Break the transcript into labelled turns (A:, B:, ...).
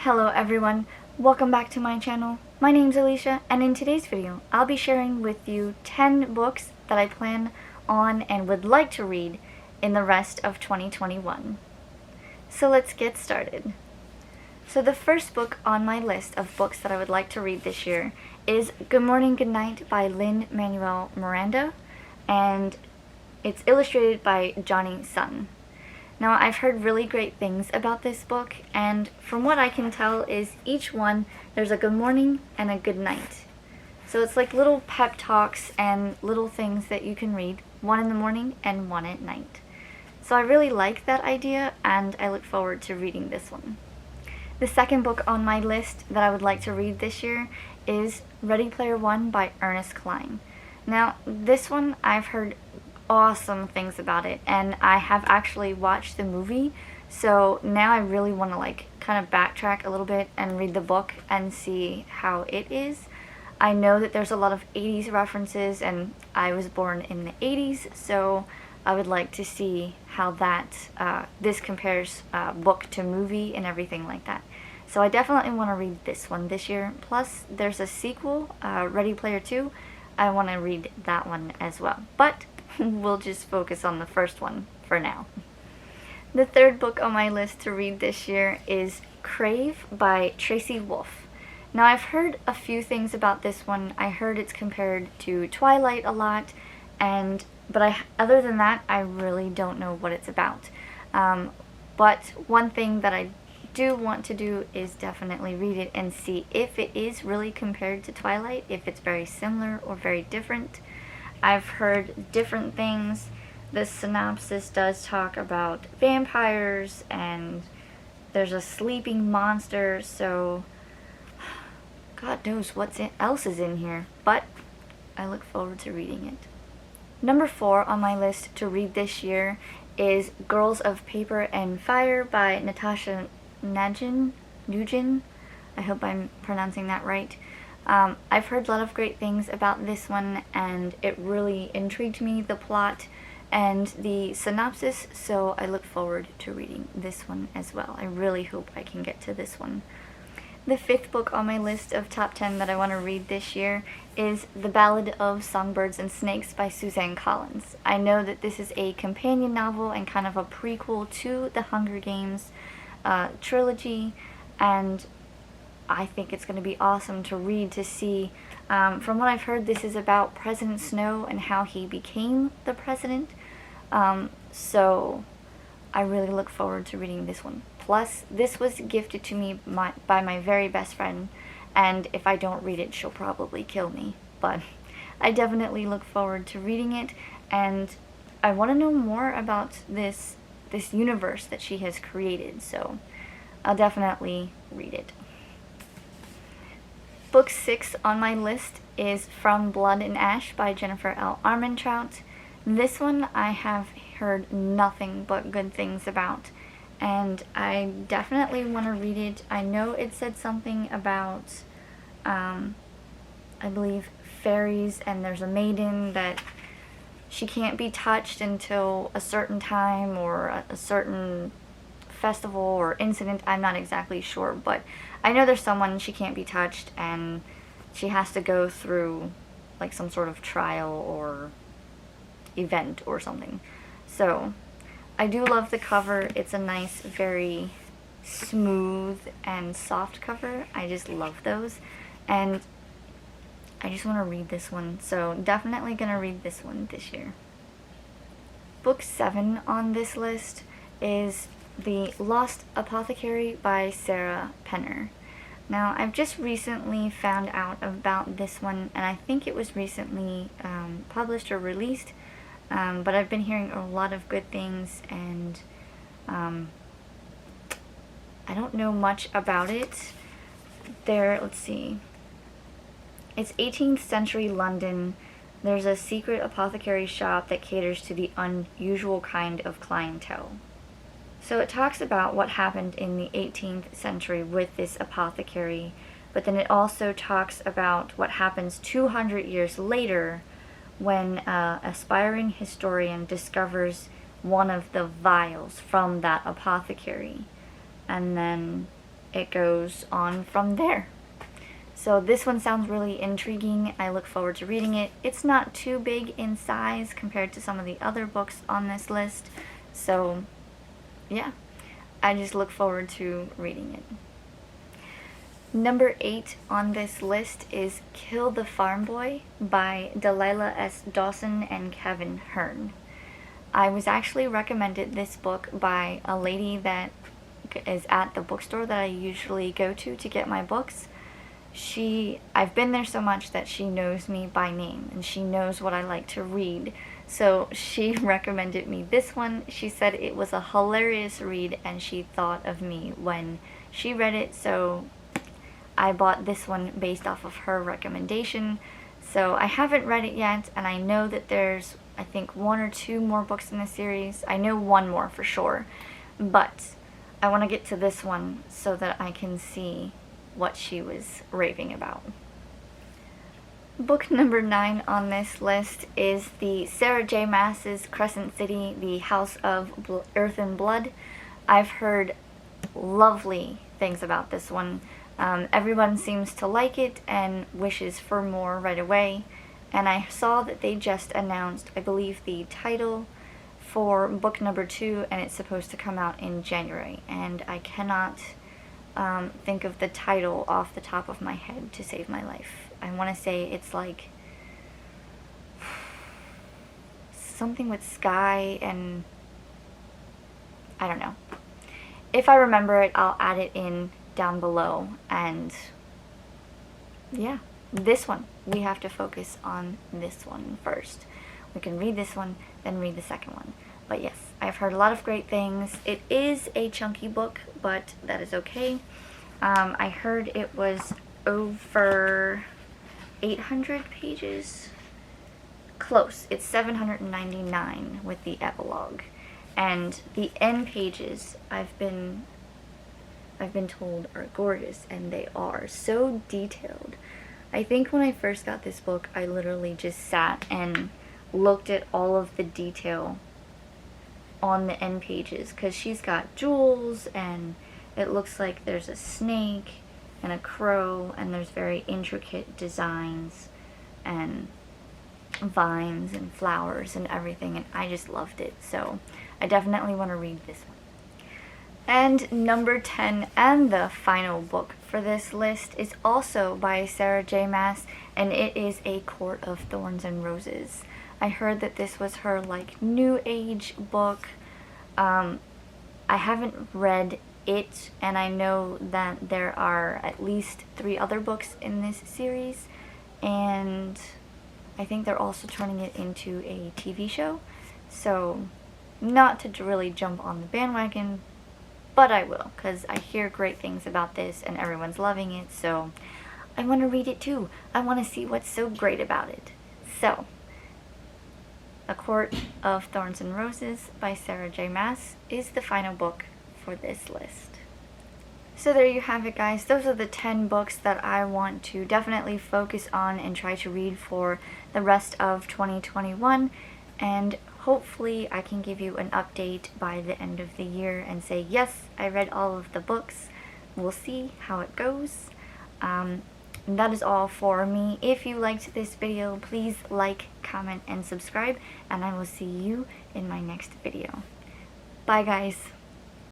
A: Hello everyone, welcome back to my channel. My name's Alisha, and in today's video I'll be sharing with you 10 books that I plan on and would like to read in the rest of 2021. So let's get started. So the first book on my list of books that I would like to read this year is Good Morning, Good Night by Lin-Manuel Miranda, and it's illustrated by Johnny Sun. Now, I've heard really great things about this book, and from what I can tell is each one, there's a good morning and a good night. So it's like little pep talks and little things that you can read, one in the morning and one at night. So I really like that idea, and I look forward to reading this one. The second book on my list that I would like to read this year is Ready Player One by Ernest Cline. Now, this one I've heard awesome things about it, and I have actually watched the movie, so now I really want to kind of backtrack a little bit and read the book and see how it is. I know that there's a lot of 80s references, and I was born in the 80s, so I would like to see how that this compares book to movie and everything like that. So I definitely want to read this one this year. Plus there's a sequel, Ready Player 2. I want to read that one as well, but we'll just focus on the first one for now. The third book on my list to read this year is Crave by Tracy Wolff. Now, I've heard a few things about this one. I heard it's compared to Twilight a lot, but other than that, I really don't know what it's about. But one thing that I do want to do is definitely read it and see if it is really compared to Twilight, if it's very similar or very different. I've heard different things. The synopsis does talk about vampires, and there's a sleeping monster, so God knows what else is in here, but I look forward to reading it. Number 4 on my list to read this year is Girls of Paper and Fire by Natasha Ngan. I hope I'm pronouncing that right. I've heard a lot of great things about this one, and it really intrigued me, the plot and the synopsis, so I look forward to reading this one as well. I really hope I can get to this one. The fifth book on my list of top 10 that I want to read this year is The Ballad of Songbirds and Snakes by Suzanne Collins. I know that this is a companion novel and kind of a prequel to the Hunger Games trilogy, and I think it's going to be awesome to read, to see. From what I've heard, this is about President Snow and how he became the president. So I really look forward to reading this one. Plus, this was gifted to me by my very best friend, and if I don't read it, she'll probably kill me. But I definitely look forward to reading it, and I want to know more about this universe that she has created, so I'll definitely read it. Book 6 on my list is From Blood and Ash by Jennifer L. Armentrout. This one I have heard nothing but good things about, and I definitely want to read it. I know it said something about, I believe, fairies, and there's a maiden that she can't be touched until a certain time or a certain festival or incident. I'm not exactly sure, but I know there's someone she can't be touched, and she has to go through like some sort of trial or event or something. So I do love the cover. It's a nice, very smooth and soft cover. I just love those, and I just want to read this one, so definitely gonna read this one this year. Book 7 on this list is The Lost Apothecary by Sara. Now, I've just recently found out about this one, and I think it was recently published or released, but I've been hearing a lot of good things, and I don't know much about it. Let's see. It's 18th century London. There's a secret apothecary shop that caters to the unusual kind of clientele. So it talks about what happened in the 18th century with this apothecary, but then it also talks about what happens 200 years later when an aspiring historian discovers one of the vials from that apothecary. And then it goes on from there. So this one sounds really intriguing. I look forward to reading it. It's not too big in size compared to some of the other books on this list. So yeah, I just look forward to reading it. Number 8 on this list is Kill the Farm Boy by Delilah S. Dawson and Kevin Hearn. I was actually recommended this book by a lady that is at the bookstore that I usually go to get my books. I've been there so much that she knows me by name and she knows what I like to read. So she recommended me this one. She said it was a hilarious read and she thought of me when she read it, so I bought this one based off of her recommendation. So I haven't read it yet, and I know that there's, I think, 1 or 2 more books in the series. I know 1 more for sure, but I want to get to this one so that I can see what she was raving about. Book number 9 on this list is the Sara J. Maas's Crescent City, The House of Earth and Blood. I've heard lovely things about this one. Everyone seems to like it and wishes for more right away. And I saw that they just announced, I believe, the title for book number 2, and it's supposed to come out in January. And I cannot think of the title off the top of my head to save my life. I want to say it's like something with sky and I don't know. If I remember it, I'll add it in down below. And yeah, this one, we have to focus on this one first. We can read this one, then read the second one. But yes, I've heard a lot of great things. It is a chunky book, but that is okay. I heard it was over 800 pages. Close. It's 799 with the epilogue. And the end pages, I've been told, are gorgeous, and they are so detailed. I think when I first got this book, I literally just sat and looked at all of the detail on the end pages, because she's got jewels, and it looks like there's a snake and a crow, and there's very intricate designs and vines and flowers and everything, and I just loved it. So I definitely want to read this one. And number 10, and the final book for this list, is also by Sara J. Maas, and it is A Court of Thorns and Roses. I heard that this was her like new age book. I haven't read it, and I know that there are at least 3 other books in this series, and I think they're also turning it into a TV show. So not to really jump on the bandwagon, but I will, because I hear great things about this and everyone's loving it, so I want to read it too. I want to see what's so great about it. So, A Court of Thorns and Roses by Sara J. Maas is the final book for this list. So there you have it, guys. Those are the 10 books that I want to definitely focus on and try to read for the rest of 2021, and hopefully I can give you an update by the end of the year and say, yes, I read all of the books. We'll see how it goes. And that is all for me. If you liked this video, please like, comment, and subscribe, and I will see you in my next video. Bye, guys.